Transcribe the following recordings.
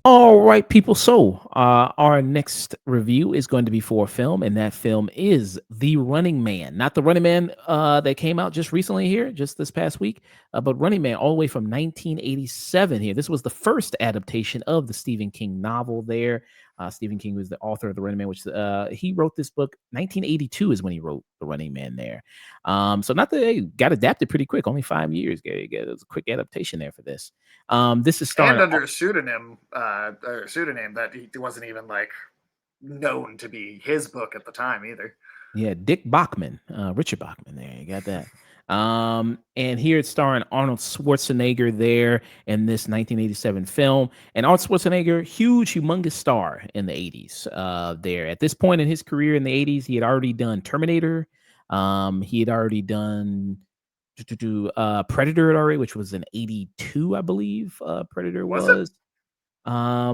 All right, people. So, our next review is going to be for a film, and that film is The Running Man. Not The Running Man that came out just recently here, just this past week, but Running Man all the way from 1987 here. This was the first adaptation of the Stephen King novel there. Stephen King was the author of The Running Man, which he wrote this book. 1982 is when he wrote The Running Man there. So, not that it got adapted pretty quick, only 5 years. It was a quick adaptation there for this. This is And starring. under a pseudonym, or a pseudonym that he wasn't even like known to be his book at the time either. Yeah, Dick Bachman, Richard Bachman there. You got that. And here it's starring Arnold Schwarzenegger there in this 1987 film. And Arnold Schwarzenegger, huge, humongous star in the 80s there. At this point in his career in the 80s, he had already done Terminator. He had already done Predator already, which was in 82, I believe. Predator Was it? was. I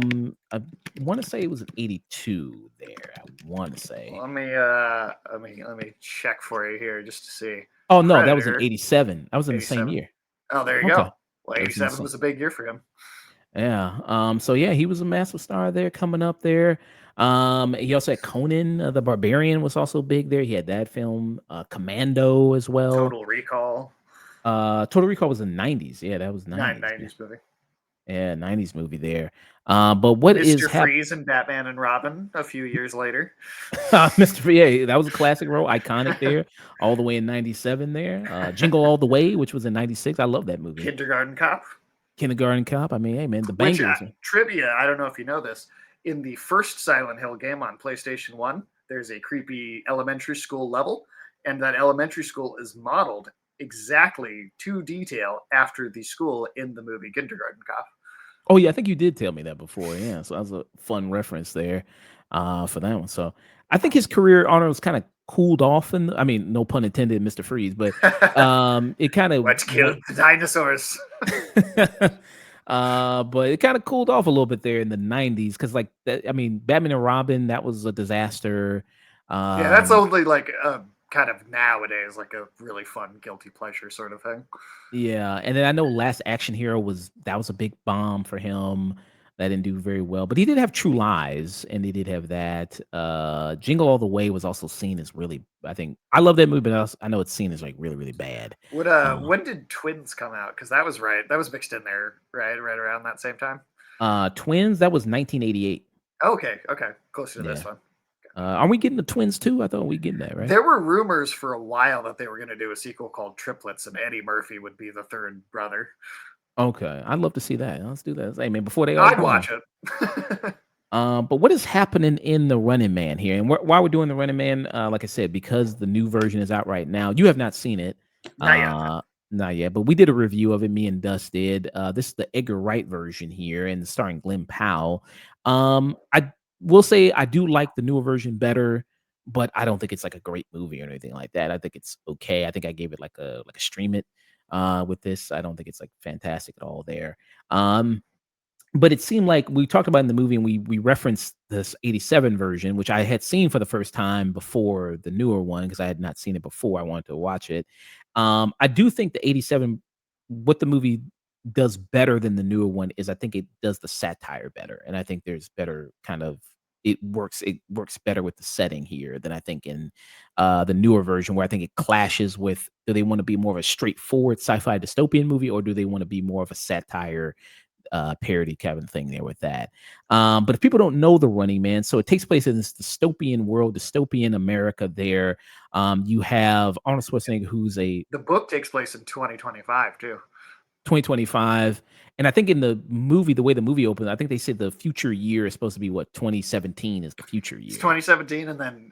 want to say it was an 82 there. I want to say. Let me check for you here just to see. Oh, no, that was in Predator, 87. That was in the same 87. year. Oh, there you Okay. go. Well, That was in the 87 same. was a big year for him. Yeah. So yeah, he was a massive star there coming up there. He also had Conan the Barbarian was also big there. He had that film, Commando as well. Total Recall, Total Recall was in the 90s. Yeah, that was 90s. 90s movie. Yeah, 90s movie there. But what is Mr. happening? Freeze and Batman and Robin a few years later. Mr. Yeah, that was a classic role, iconic there, all the way in 97 there. Jingle All the Way, which was in 96. I love that movie. Kindergarten Cop. Kindergarten Cop. I mean, hey man, the Which bangers. trivia, I don't know if you know this. In the first Silent Hill game on PlayStation 1, there's a creepy elementary school level, and that elementary school is modeled exactly to detail after the school in the movie Kindergarten Cop. Oh yeah, I think you did tell me that before. Yeah, so that was a fun reference there for that one. So I think his career Arnold's kind of cooled off, and I mean, no pun intended, Mr. Freeze, but it kind of Let's kill the dinosaurs. but it kind of cooled off a little bit there in the 90s because like that, I mean, Batman and Robin, that was a disaster. Yeah, that's only like kind of nowadays, like a really fun guilty pleasure sort of thing. Yeah, and then I know Last Action Hero was a big bomb for him. That didn't do very well, but he did have True Lies, and he did have that. Jingle All the Way was also seen as really. I think I love that movie, but I know it's seen as like really, really bad. What when did Twins come out? Because that was right. That was mixed in there, right around that same time. Twins, that was 1988. Okay, closer to Yeah. this one. Are we getting the Twins too? I thought we getting that right. There were rumors for a while that they were going to do a sequel called Triplets, and Eddie Murphy would be the third brother. Okay, I'd love to see that. Let's do that. Hey man, before they all I'd gone. watch it. But what is happening in the Running Man here? And why we're doing the Running Man, like I said, because the new version is out right now. You have not seen it. Not yet. Not yet, but we did a review of it. Me and Dust did. This is the Edgar Wright version here, and starring Glenn Powell. I will say I do like the newer version better, but I don't think it's like a great movie or anything like that. I think it's okay. I think I gave it like a stream it with this. I don't think it's like fantastic at all there. But it seemed like we talked about in the movie, and we referenced this 87 version, which I had seen for the first time before the newer one because I had not seen it before. I wanted to watch it. I do think the 87, what the movie does better than the newer one is I think it does the satire better. And I think there's better kind of it works better with the setting here than I think in the newer version, where I think it clashes with, do they want to be more of a straightforward sci-fi dystopian movie, or do they want to be more of a satire parody kind of thing there with that. But if people don't know The Running Man, so it takes place in this dystopian world, dystopian America there. You have Arnold Schwarzenegger, who's the book takes place in 2025 too. 2025. And I think in the movie, the way the movie opens, I think they said the future year is supposed to be what 2017 is the future year. It's 2017, and then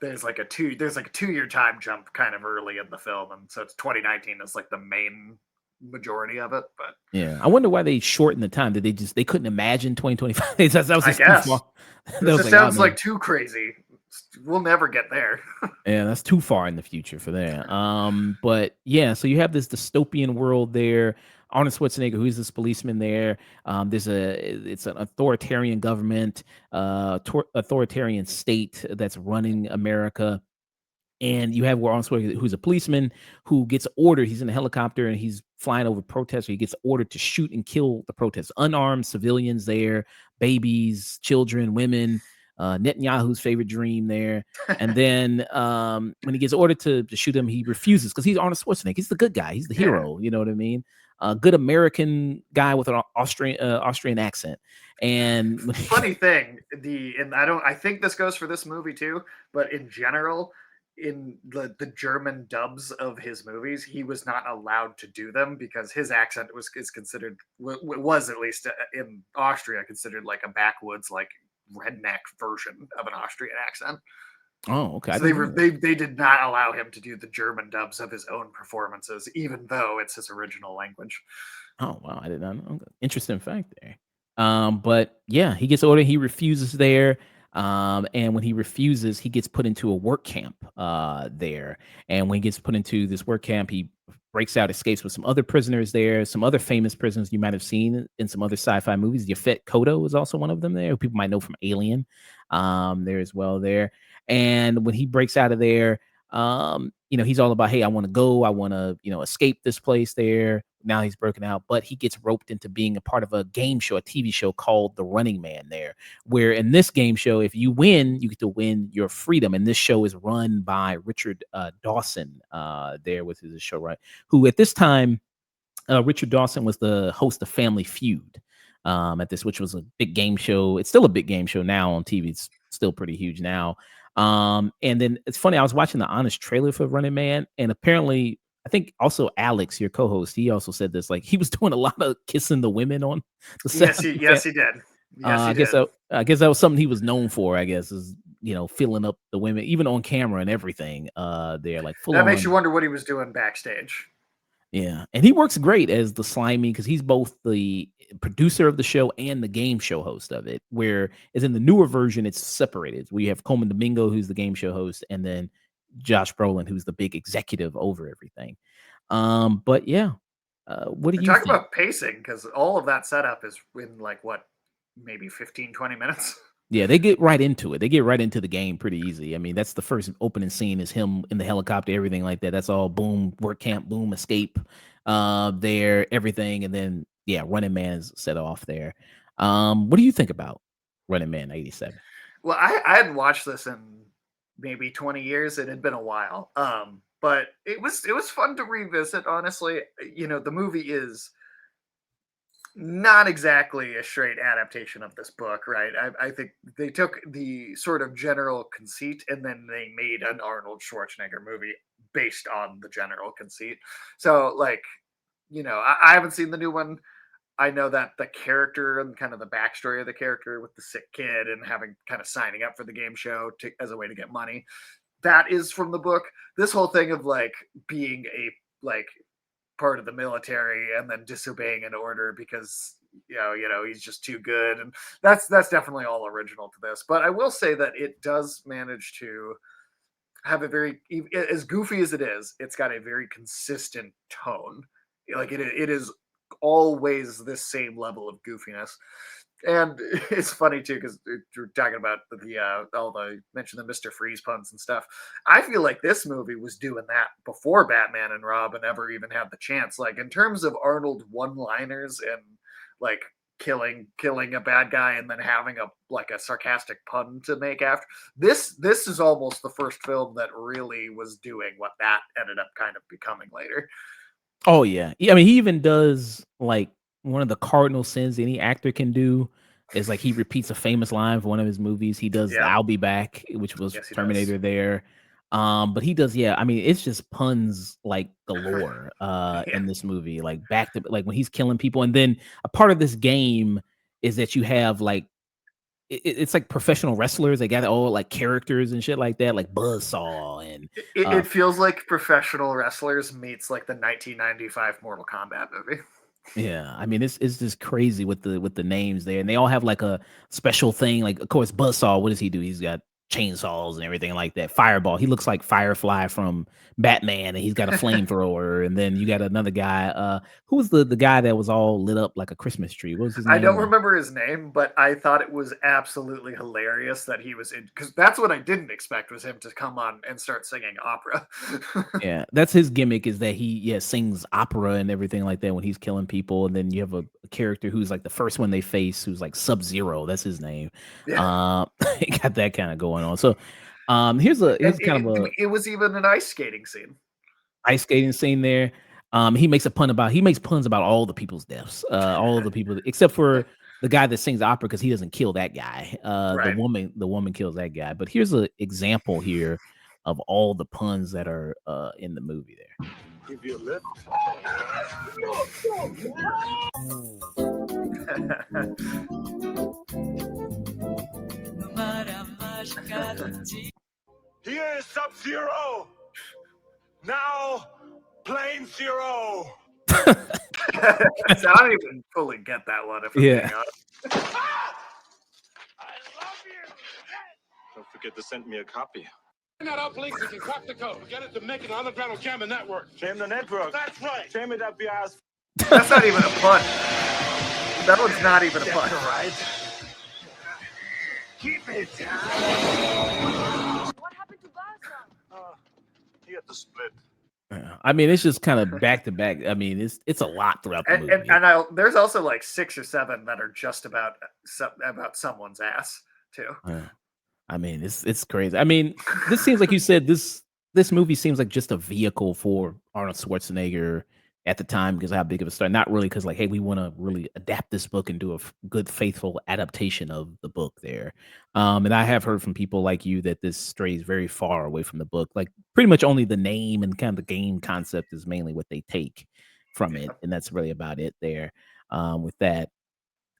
there's like a 2-year time jump kind of early in the film, and so it's 2019 is like the main majority of it. But yeah, I wonder why they shortened the time. Did they couldn't imagine 2025? that was I guess. too far. This sounds like too crazy. We'll never get there. Yeah, that's too far in the future for that. But yeah, so you have this dystopian world there. Arnold Schwarzenegger, who is this policeman there. It's an authoritarian government, authoritarian state that's running America, and you have Arnold Schwarzenegger, who's a policeman who gets ordered. He's in a helicopter and he's flying over protesters. He gets ordered to shoot and kill the protesters. Unarmed civilians there, babies, children, women. Netanyahu's favorite dream there. And then when he gets ordered to shoot him, he refuses because he's Arnold Schwarzenegger. He's the good guy. He's the Yeah. hero. You know what I mean? A good American guy with an Austrian accent. And Funny thing, and I think this goes for this movie too, but in general, in the German dubs of his movies, he was not allowed to do them because his accent is considered was at least in Austria considered like a backwoods like redneck version of an Austrian accent. oh, okay, I So didn't know that. they did not allow him to do the German dubs of his own performances, even though it's his original language. Oh, wow, I did not know that. Interesting fact there. But yeah, he gets ordered, he refuses there. And when he refuses, he gets put into a work camp there. And when he gets put into this work camp, he breaks out, escapes with some other prisoners there, some other famous prisoners you might have seen in some other sci-fi movies. Yafet Koto is also one of them there, who people might know from Alien. There as well there. And when he breaks out of there, he's all about, hey, I want to go, I want to, escape this place there. Now he's broken out, but he gets roped into being a part of a game show, a TV show called The Running Man there, where in this game show, if you win, you get to win your freedom. And this show is run by Richard Dawson there with his show, right? Who at this time, Richard Dawson was the host of Family Feud at this, which was a big game show. It's still a big game show now on TV. It's still pretty huge now. And then it's funny, I was watching the Honest trailer for Running Man, and apparently, I think also Alex, your co-host, he also said this, like he was doing a lot of kissing the women on the set. Yes he did. Yes he did. I guess that was something he was known for. I guess is filling up the women even on camera and everything. They're like full That makes you on. wonder what he was doing backstage. Yeah, and he works great as the slimy because he's both the producer of the show and the game show host of it. Where as in the newer version, it's separated. We have Coleman Domingo, who's the game show host, and then Josh Brolin, who's the big executive over everything. But yeah, what do And you talk think? about pacing, because all of that setup is in like what, maybe 15, 20 minutes. Yeah, they get right into it. They get right into the game pretty easy. I mean, that's the first opening scene is him in the helicopter, everything like that. That's all boom, work camp, boom, escape, there, everything. And then, yeah, Running Man is set off there. What do you think about Running Man 87? Well, I hadn't watched this in maybe 20 years. It had been a while. But it was fun to revisit, honestly. The movie is not exactly a straight adaptation of this book, right? I think they took the sort of general conceit and then they made an Arnold Schwarzenegger movie based on the general conceit. So, like, I haven't seen the new one. I know that the character and kind of the backstory of the character with the sick kid and having kind of signing up for the game show as a way to get money, that is from the book. This whole thing of like being a like part of the military and then disobeying an order because he's just too good, and that's definitely all original to this. But I will say that it does manage to have a very, as goofy as it is, it's got a very consistent tone. Like it is always this same level of goofiness. And it's funny too because you're talking about the all the mention the Mr. Freeze puns and stuff. I feel like this movie was doing that before Batman and Robin ever even had the chance. Like in terms of Arnold one-liners and like killing a bad guy and then having a sarcastic pun to make after. This is almost the first film that really was doing what that ended up kind of becoming later. Oh, yeah. I mean, he even does like one of the cardinal sins any actor can do is like he repeats a famous line for one of his movies. He does the Yeah. I'll Be Back, which was Yes, he does. Terminator there. But he does, yeah. I mean, it's just puns like galore Yeah. in this movie, like back to like when he's killing people. And then a part of this game is that you have like it's like professional wrestlers. They got all like characters and shit like that, like Buzzsaw and It feels like professional wrestlers meets like the 1995 Mortal Kombat movie. yeah, I mean it's just crazy with the names there, and they all have like a special thing. Like, of course, Buzzsaw. What does he do? He's got chainsaws and everything like that. Fireball. He looks like Firefly from Batman, and he's got a flamethrower. And then you got another guy. Who was the guy that was all lit up like a Christmas tree? What was his I don't name? remember his name, but I thought it was absolutely hilarious that he was in, because that's what I didn't expect was him to come on and start singing opera. Yeah, that's his gimmick is that he sings opera and everything like that when he's killing people, and then you have a character who's like the first one they face who's like Sub-Zero, that's his name. Yeah, He got that kinda going on. So, and here's kind of a it was even an ice skating scene. ice skating scene there. He makes puns about all the people's deaths, all of the people except for the guy that sings opera because he doesn't kill that guy. Right. The woman kills that guy. But here's an example here of all the puns that are in the movie there. Give you a lift. Here is Sub-Zero. Now, Plane Zero. So I don't even fully get that one if I'm being honest. I love you. Don't forget to send me a copy. Find out our police can crack the code. Get it to make an underground jamming network. Jam the network. That's right. Jam it up your ass. That's not even a pun. That one's not even a pun. Right. Keep it. What happened to Gaza? He had to split. I mean, it's just kind of back to back. I mean, it's a lot throughout the movie. There's also like 6 or 7 that are just about someone's ass too. I mean, it's crazy. I mean, this seems like you said this movie seems like just a vehicle for Arnold Schwarzenegger at the time because of how big of a star. Not really because like, hey, we want to really adapt this book and do a good, faithful adaptation of the book there. And I have heard from people like you that this strays very far away from the book. Like pretty much only the name and kind of the game concept is mainly what they take from it, and that's really about it there with that.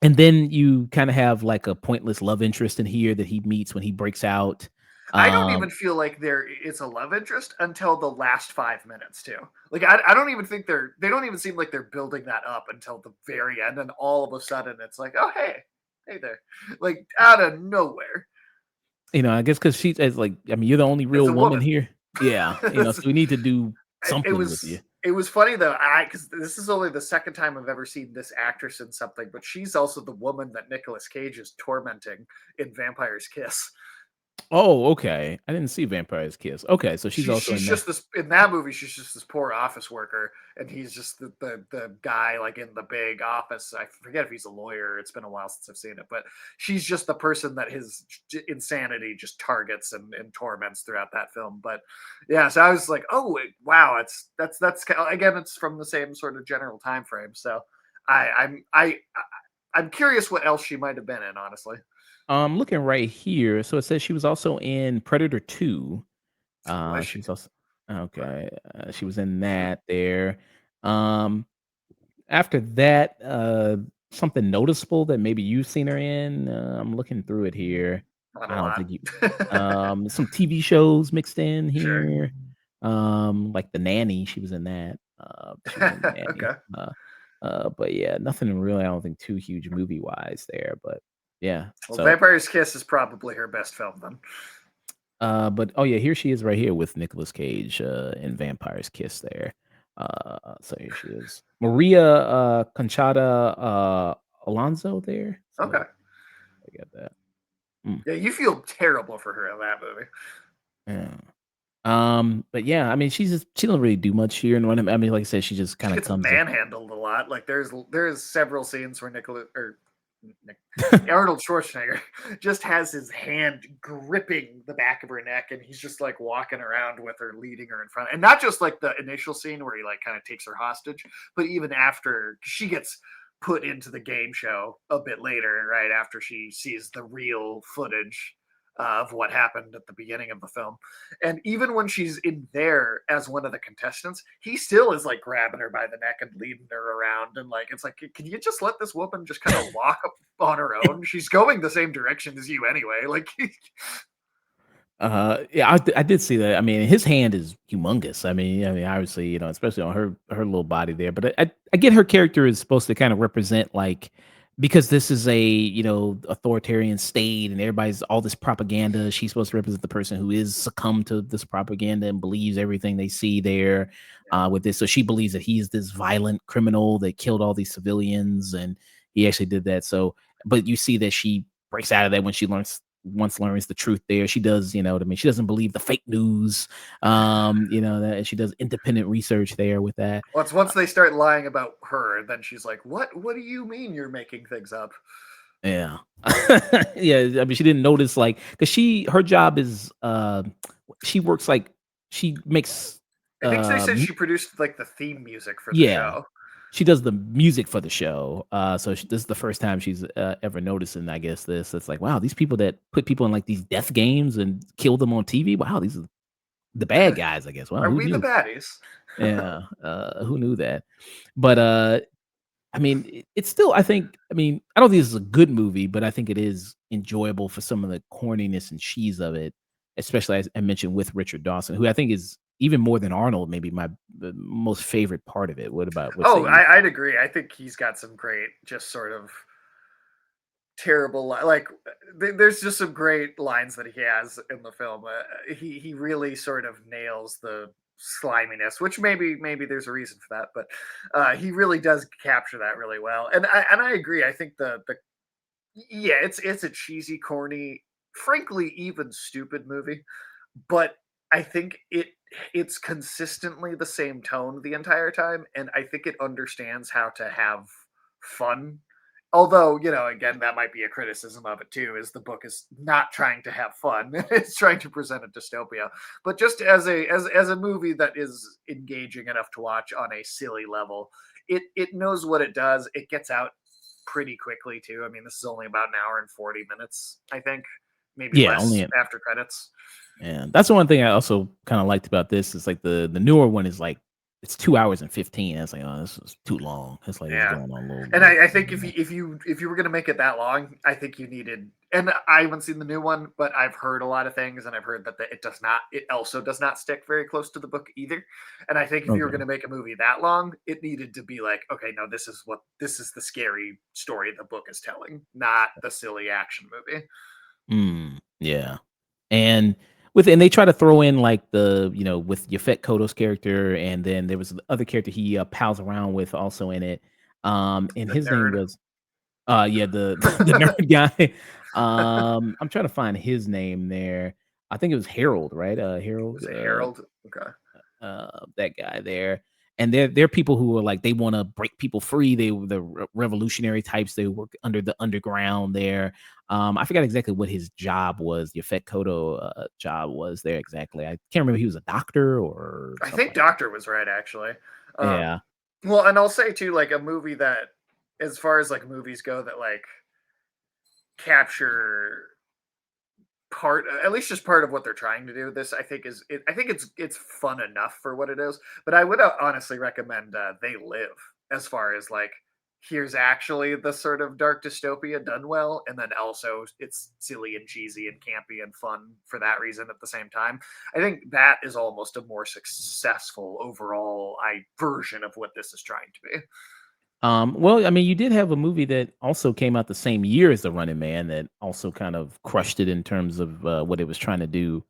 And then you kind of have like a pointless love interest in here that he meets when he breaks out. I don't even feel like it's a love interest until the last 5 minutes too. Like I don't even think they don't even seem like they're building that up until the very end, and all of a sudden it's like, oh hey there, like out of nowhere. You know, I guess because she's like, I mean, you're the only real woman here. Yeah, so we need to do something with you. It was funny though, because this is only the second time I've ever seen this actress in something, but she's also the woman that Nicolas Cage is tormenting in Vampire's Kiss. Oh, okay. I didn't see Vampire's Kiss. Okay, so she's also in that movie. She's just this poor office worker, and he's just the guy like in the big office. I forget if he's a lawyer. It's been a while since I've seen it, but she's just the person that his insanity just targets and torments throughout that film. But yeah, so I was like, oh wow, that's again, it's from the same sort of general time frame. So I'm curious what else she might have been in, honestly. Looking right here, so it says she was also in Predator 2. Was She was also okay. She was in that there. Um, After that, something noticeable that maybe you've seen her in. I'm looking through it here. Not I a don't lot. think you. Some TV shows mixed in Sure. here. Like The Nanny, she was in that. She was in The Nanny. Okay. But yeah, nothing really. I don't think too huge movie wise there, but yeah. Well, So, Vampire's Kiss is probably her best film then. but oh yeah, here she is right here with Nicolas Cage in Vampire's Kiss there. So here she is, Maria Conchata Alonso there. So Okay. I got that. Yeah, you feel terrible for her in that movie. Yeah. But yeah, I mean, she don't really do much here, and I mean, like I said, she just kind She of gets comes. manhandled a lot. Like there's several scenes where Arnold Schwarzenegger just has his hand gripping the back of her neck, and he's just like walking around with her, leading her in front. And not just like the initial scene where he like kind of takes her hostage, but even after she gets put into the game show a bit later, right after she sees the real footage of what happened at the beginning of the film. And even when she's in there as one of the contestants, he still is like grabbing her by the neck and leading her around. And like, it's like, can you just let this woman just kind of walk up on her own? She's going the same direction as you anyway. Like, Yeah, I did see that. I mean, his hand is humongous. I mean, obviously, especially on her little body there. But I get her character is supposed to kind of represent like because this is a, authoritarian state and everybody's all this propaganda. She's supposed to represent the person who is succumbed to this propaganda and believes everything they see there with this. So she believes that he's this violent criminal that killed all these civilians and he actually did that. So, but you see that she breaks out of that when she learns the truth there. She does, what I mean? She doesn't believe the fake news. That she does independent research there with that. Once they start lying about her, then she's like, What do you mean you're making things up?" Yeah. Yeah, I mean, she didn't notice, like, because her job is, she works, like she makes, I think they said mu she produced like the theme music for the yeah, show. she does the music for the show, so this is the first time she's, ever noticing, I guess, this. It's like, wow, these people that put people in, like, these death games and kill them on TV, wow, these are the bad guys, I guess. Wow, Are who we the knew? baddies? Yeah, who knew that? But, I mean, it's still, I mean, I don't think this is a good movie, but I think it is enjoyable for some of the corniness and cheese of it, especially as I mentioned with Richard Dawson, who I think is even more than Arnold, maybe my most favorite part of it. What say Oh, you? I'd agree. I think he's got some great, just sort of terrible, like there's just some great lines that he has in the film. He really sort of nails the sliminess, which maybe there's a reason for that, but he really does capture that really well. And I agree. I think the yeah, it's a cheesy, corny, frankly even stupid movie, but I think it's consistently the same tone the entire time, and I think it understands how to have fun. Although, again, that might be a criticism of it too, is the book is not trying to have fun. It's trying to present a dystopia. But just as a movie that is engaging enough to watch on a silly level, it knows what it does. It gets out pretty quickly too. I mean, this is only about an hour and 40 minutes, I think. Maybe Yeah, less after credits. and that's the one thing I also kind of liked about this is like the newer one is like it's 2 hours and 15. It's like, oh, this is too long. It's like it's Yeah. going on a little And bit. I think if you were gonna make it that long, I think you needed. And I haven't seen the new one, but I've heard a lot of things, and I've heard that it does not. It also does not stick very close to the book either. And I think if you were Okay. gonna make a movie that long, it needed to be like, okay, no, this is the scary story the book is telling, not the silly action movie. Yeah. And they try to throw in like with Yafet Koto's character, and then there was the other character he pals around with also in it. And The his name nerd. was yeah, the the nerd guy. I'm trying to find his name there. I think it was Harold, right? Harold. Was it Harold? Okay. That guy there. And they're people who are like they want to break people free. They were the revolutionary types. They work under the underground there. I forgot exactly what his job was. Yafet Koto job was there exactly. I can't remember. He was a doctor or I something think like that. Doctor was right, actually. Yeah. Well, and I'll say too, like a movie that, as far as like movies go, that like capture part, at least just part of what they're trying to do. This, I think, I think it's fun enough for what it is. But I would honestly recommend They Live, as far as like, here's actually the sort of dark dystopia done well, and then also it's silly and cheesy and campy and fun for that reason at the same time. I think that is almost a more successful overall version of what this is trying to be. Well, I mean, you did have a movie that also came out the same year as The Running Man that also kind of crushed it in terms of what it was trying to do,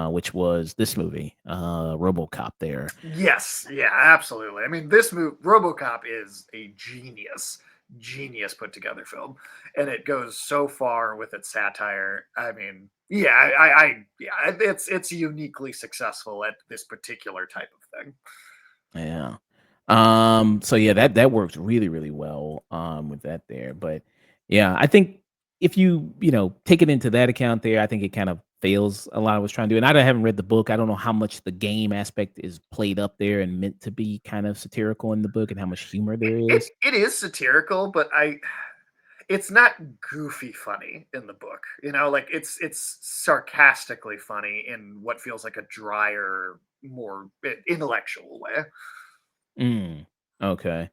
which was this movie, RoboCop. There, Yes, yeah, absolutely. I mean, this movie, RoboCop, is a genius put together film, and it goes so far with its satire. I mean, yeah, yeah, it's uniquely successful at this particular type of thing. yeah. So yeah, that works really, really well with that there. But yeah, I think if you take it into that account there, I think it kind of fails a lot of what's trying to do. And haven't read the book. I don't know how much the game aspect is played up there and meant to be kind of satirical in the book and how much humor there It is. it is satirical, but it's not goofy funny in the book. Like it's sarcastically funny in what feels like a drier, more intellectual way. Mm, okay.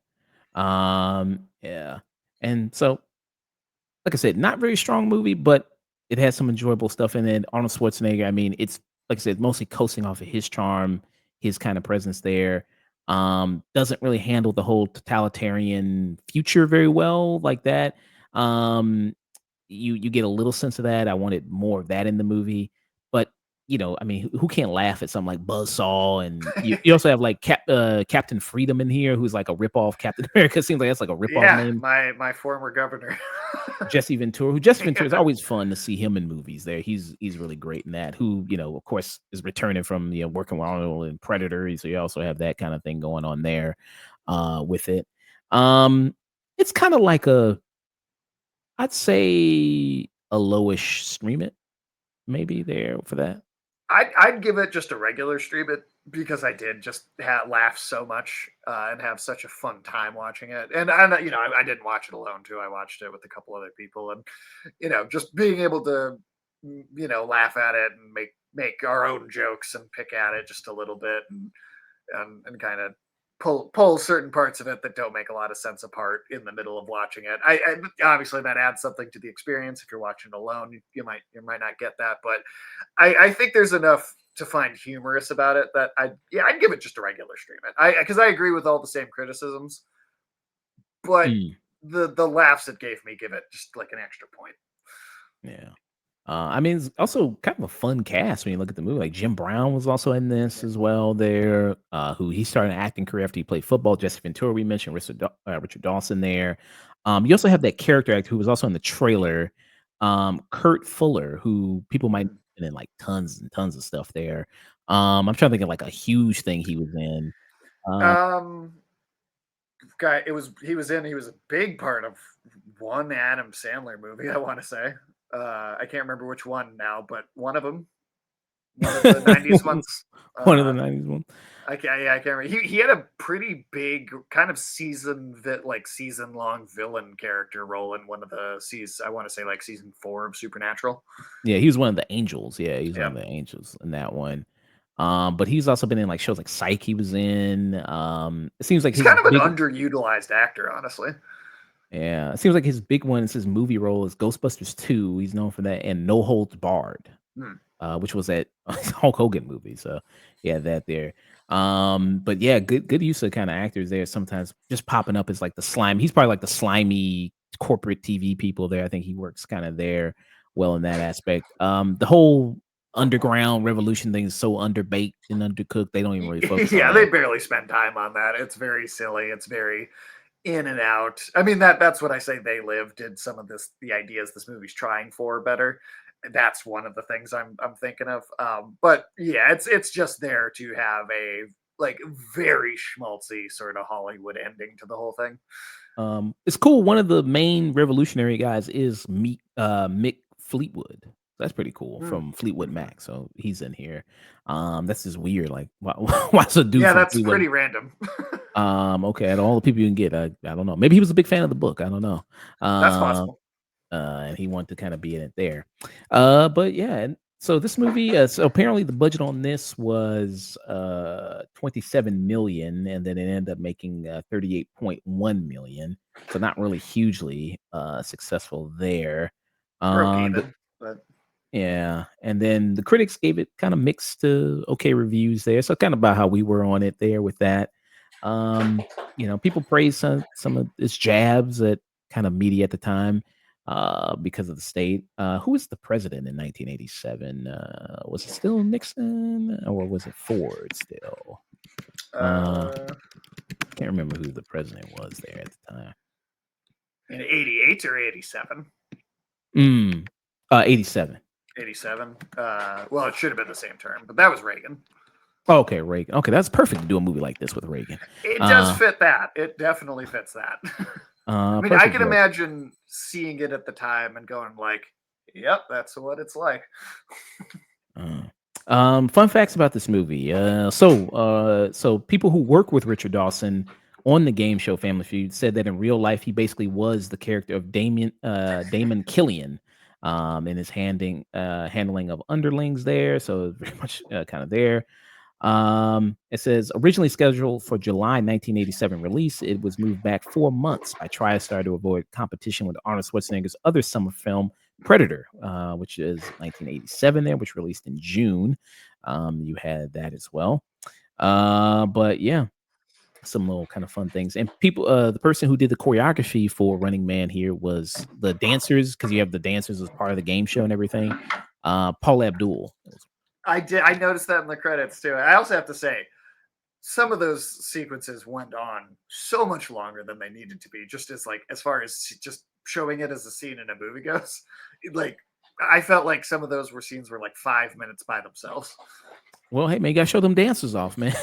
Yeah. And so like I said, not very strong movie, but it has some enjoyable stuff in it. Arnold Schwarzenegger, I mean, it's like I said, mostly coasting off of his charm, his kind of presence there. Doesn't really handle the whole totalitarian future very well like that. Um, you get a little sense of that. I wanted more of that in the movie, but I mean, who can't laugh at something like Buzzsaw? And you also have like Captain Freedom in here, who's like a ripoff Captain America. Seems like that's like a ripoff Yeah, name. my former governor. Jesse Ventura, who Jesse Ventura is Yeah. always fun to see him in movies there. He's really great in that. Who, of course, is returning from working with Arnold and Predator. So you also have that kind of thing going on there with it. It's kind of like I'd say a lowish stream it, maybe there for that. I'd give it just a regular stream it because I did just laugh so much and have such a fun time watching it. And I didn't watch it alone too. I watched it with a couple other people, and just being able to laugh at it and make our own jokes and pick at it just a little bit and kind of pull certain parts of it that don't make a lot of sense apart in the middle of watching it. I obviously that adds something to the experience. If you're watching it alone, you might not get that, but I think there's enough to find humorous about it that I'd give it just a regular stream it. Because I agree with all the same criticisms, but Mm, the laughs it gave me give it just like an extra point. yeah. I mean, it's also kind of a fun cast when you look at the movie. Like Jim Brown was also in this as well. There, who he started an acting career after he played football. Jesse Ventura, we mentioned Richard Dawson there. You also have that character actor who was also in the trailer, Kurt Fuller, who people might Mm. been in like tons and tons of stuff there. I'm trying to think of like a huge thing he was in. Uh, Um, guy, he was a big part of one Adam Sandler movie. I want to say, I can't remember which one now, but one of them, one of the '90s ones. One of the Uh, 90s ones. I can't remember. He had a pretty big kind of season long villain character role in one of the seasons. I want to say like season 4 of Supernatural. Yeah, he was one of the angels. Yeah, he's one Yeah, of the angels in that one. But he's also been in like shows like Psych. He was in. It seems like he's his kind of an big. underutilized actor, honestly. Yeah, it seems like his big one is his movie role is Ghostbusters 2. He's known for that, and No Holds Barred, Hmm. which was that Hulk Hogan movie. So yeah, that there. But yeah, good use of kind of actors there. Sometimes just popping up as like the slime. He's probably like the slimy corporate TV people there. I think he works kind of there well in that aspect. The whole underground revolution thing is so underbaked and undercooked. They don't even really focus on Yeah, they that. barely spend time on that. It's very silly. It's very in and out. I mean that's what I say They Live did some of the ideas this movie's trying for better. That's one of the things I'm thinking of. But yeah, it's just there to have a like very schmaltzy sort of Hollywood ending to the whole thing. It's cool. One of the main revolutionary guys is Mick Fleetwood. That's pretty cool Hmm. from Fleetwood Mac. So he's in here. That's just weird. Like, why's a dude Yeah, from that's Fleetwood? pretty random. Okay, out of all the people you can get, I don't know. Maybe he was a big fan of the book. I don't know. That's Um, possible. and he wanted to kind of be in it there. But yeah, and so this movie, so apparently the budget on this was 27 million, and then it ended up making 38.1 million. So not really hugely successful there. Broke But even, but yeah, and then the critics gave it kind of mixed to okay reviews there. So kind of about how we were on it there with that. People praise some of its jabs at kind of media at the time because of the state. Who was the president in 1987? Was it still Nixon or was it Ford still? Uh, uh can't remember who the president was there at the time. in 88 or 87. 87. 87. Well, it should have been the same term, but that was Reagan. Okay, Reagan. Okay, that's perfect to do a movie like this with Reagan. It does fit that. It definitely fits that. I mean, I Perfect can joke. imagine seeing it at the time and going like, "Yep, that's what it's like." Fun facts about this movie. So people who work with Richard Dawson on the game show Family Feud said that in real life he basically was the character of Damon Killian, in his handling of underlings there. So very much kind of there. It says originally scheduled for July 1987 release, it was moved back 4 months by TriStar to avoid competition with Arnold Schwarzenegger's other summer film, Predator, which is 1987 there, which released in June. You had that as well. But yeah. some little kind of fun things. And people, the person who did the choreography for Running Man here was the dancers, because you have the dancers as part of the game show and everything. Paul Abdul. I did. I noticed that in the credits too. I also have to say, some of those sequences went on so much longer than they needed to be. Just as far as just showing it as a scene in a movie goes, like I felt like some of those scenes were like 5 minutes by themselves. Well, hey man, you gotta show them dancers off, man.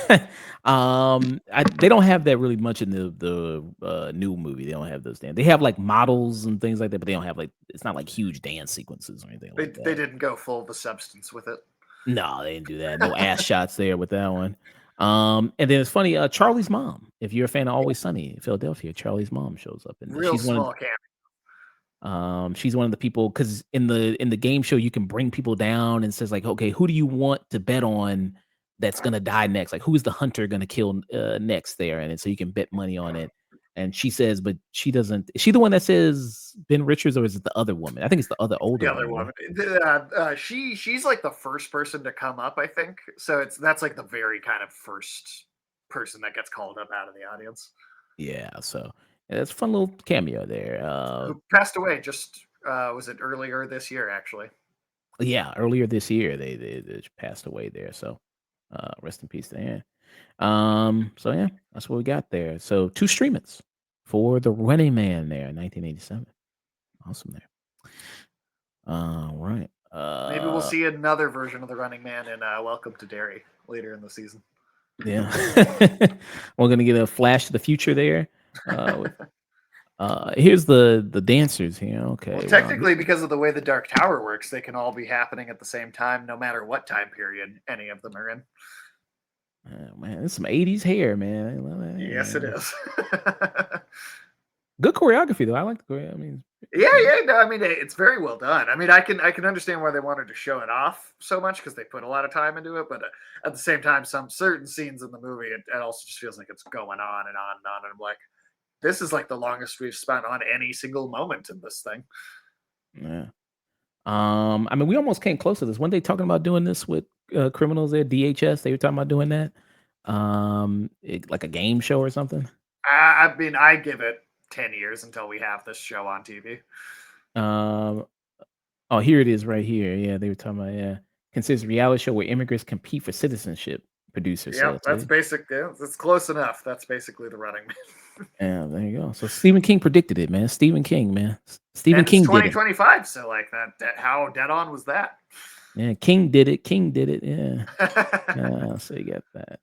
They don't have that really much in the new movie. They don't have those dance. They have like models and things like that, but they don't have like, it's not like huge dance sequences or anything like that. They didn't go full the substance with it. No, they didn't do that. No ass shots there with that one. And then it's funny, Charlie's mom. If you're a fan of Always Sunny in Philadelphia, Charlie's mom shows up, and Real she's one of small cameo. she's one of the people, because in the game show you can bring people down and says like, okay, who do you want to bet on that's gonna die next? Like, who is the hunter gonna kill next there? And so you can bet money on it. And she says, but she doesn't. Is she the one that says Ben Richards, or is it the other woman? I think it's the other older The other woman. woman. She's like the first person to come up, I think. So that's like the very kind of first person that gets called up out of the audience. Yeah, so yeah, that's a fun little cameo there. Who passed away just was it earlier this year actually? Yeah, earlier this year they passed away there. So rest in peace to him. So yeah, that's what we got there. So 2 streamings for the Running Man there in 1987. Awesome there. All right. Maybe we'll see another version of the Running Man in Welcome to Derry later in the season. Yeah. We're gonna get a flash to the future there. Here's the dancers here. Okay. Well, technically, because of the way the Dark Tower works, they can all be happening at the same time, no matter what time period any of them are in. Man, it's some 80s hair, man. I love it. Yes, it is. Good choreography though. I like the choreography. I mean, yeah. No, I mean, it's very well done. I mean, I can understand why they wanted to show it off so much, because they put a lot of time into it. But at the same time, some certain scenes in the movie, it also just feels like it's going on and on and on. And I'm like, this is like the longest we've spent on any single moment in this thing. yeah. I mean, we almost came close to this. One day talking about doing this with criminals there, DHS. They were talking about doing that. Like a game show or something. I mean, I give it 10 years until we have this show on TV. Oh, here it is right here. Yeah, they were talking about, yeah. Considers a reality show where immigrants compete for citizenship. Producer Yeah, said. that's basic. Yeah, that's close enough. That's basically the Running Man. Yeah, there you go. So Stephen King predicted it, man. Stephen King, man. Stephen King it's did it. 2025, so like that how dead on was that? Yeah, King did it. King did it. Yeah. So you got that.